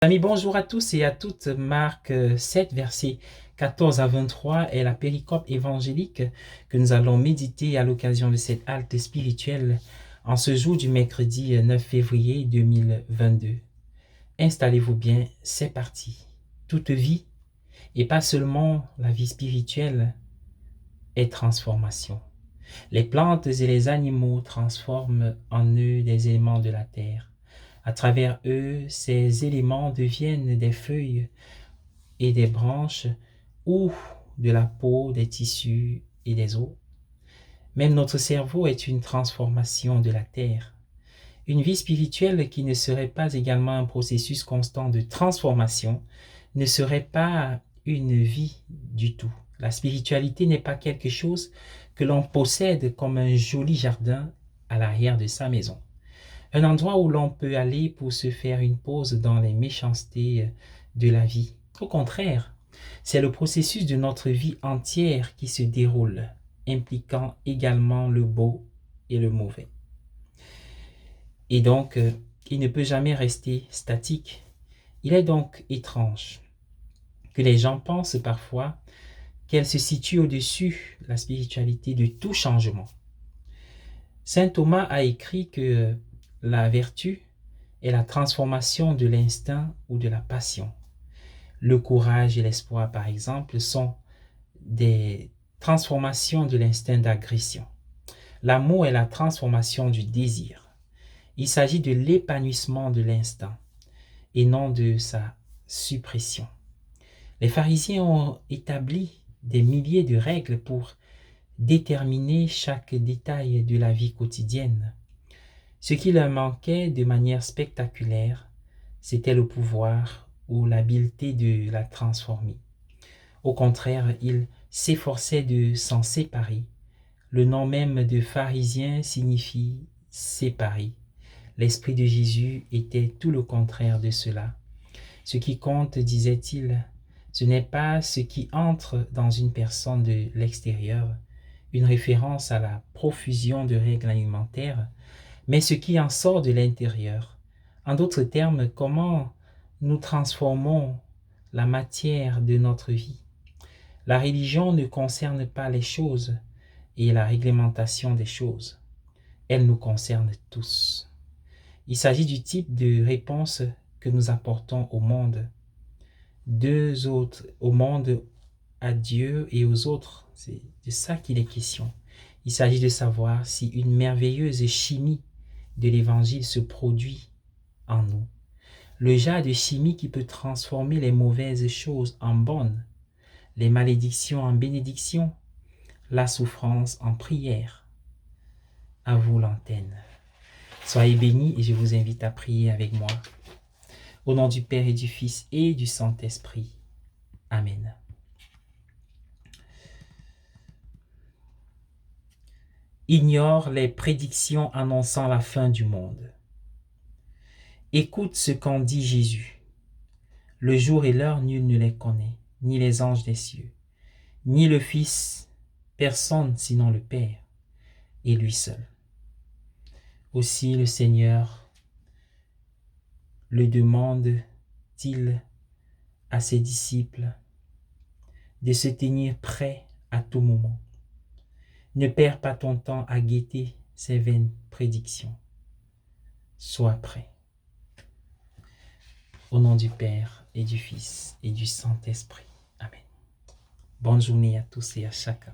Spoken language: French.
Amis, bonjour à tous et à toutes. Marc 7, versets 14 à 23 est la péricope évangélique que nous allons méditer à l'occasion de cette halte spirituelle en ce jour du mercredi 9 février 2022. Installez-vous bien, c'est parti. Toute vie, et pas seulement la vie spirituelle, est transformation. Les plantes et les animaux transforment en eux des éléments de la terre. À travers eux, ces éléments deviennent des feuilles et des branches ou de la peau, des tissus et des os. Même notre cerveau est une transformation de la terre. Une vie spirituelle qui ne serait pas également un processus constant de transformation ne serait pas une vie du tout. La spiritualité n'est pas quelque chose que l'on possède comme un joli jardin à l'arrière de sa maison. Un endroit où l'on peut aller pour se faire une pause dans les méchancetés de la vie. Au contraire, c'est le processus de notre vie entière qui se déroule, impliquant également le beau et le mauvais. Et donc, il ne peut jamais rester statique. Il est donc étrange que les gens pensent parfois qu'elle se situe au-dessus, la spiritualité, de tout changement. Saint Thomas a écrit que la vertu est la transformation de l'instinct ou de la passion. Le courage et l'espoir, par exemple, sont des transformations de l'instinct d'agression. L'amour est la transformation du désir. Il s'agit de l'épanouissement de l'instinct et non de sa suppression. Les pharisiens ont établi des milliers de règles pour déterminer chaque détail de la vie quotidienne. Ce qui leur manquait de manière spectaculaire, c'était le pouvoir ou l'habileté de la transformer. Au contraire, ils s'efforçaient de s'en séparer. Le nom même de pharisien signifie séparer. L'esprit de Jésus était tout le contraire de cela. Ce qui compte, disait-il, ce n'est pas ce qui entre dans une personne de l'extérieur, une référence à la profusion de règles alimentaires, mais ce qui en sort de l'intérieur. En d'autres termes, comment nous transformons la matière de notre vie. La religion ne concerne pas les choses et la réglementation des choses. Elle nous concerne tous. Il s'agit du type de réponse que nous apportons au monde. Au monde, à Dieu et aux autres. C'est de ça qu'il est question. Il s'agit de savoir si une merveilleuse chimie de l'évangile se produit en nous. Le genre de chimie qui peut transformer les mauvaises choses en bonnes, les malédictions en bénédictions, la souffrance en prière. À vous l'antenne. Soyez bénis et je vous invite à prier avec moi. Au nom du Père et du Fils et du Saint-Esprit. Amen. Ignore les prédictions annonçant la fin du monde. Écoute ce qu'en dit Jésus. Le jour et l'heure, nul ne les connaît, ni les anges des cieux, ni le Fils, personne sinon le Père, et lui seul. Aussi le Seigneur le demande-t-il à ses disciples de se tenir prêts à tout moment. Ne perds pas ton temps à guetter ces vaines prédictions. Sois prêt. Au nom du Père et du Fils et du Saint-Esprit. Amen. Bonne journée à tous et à chacun.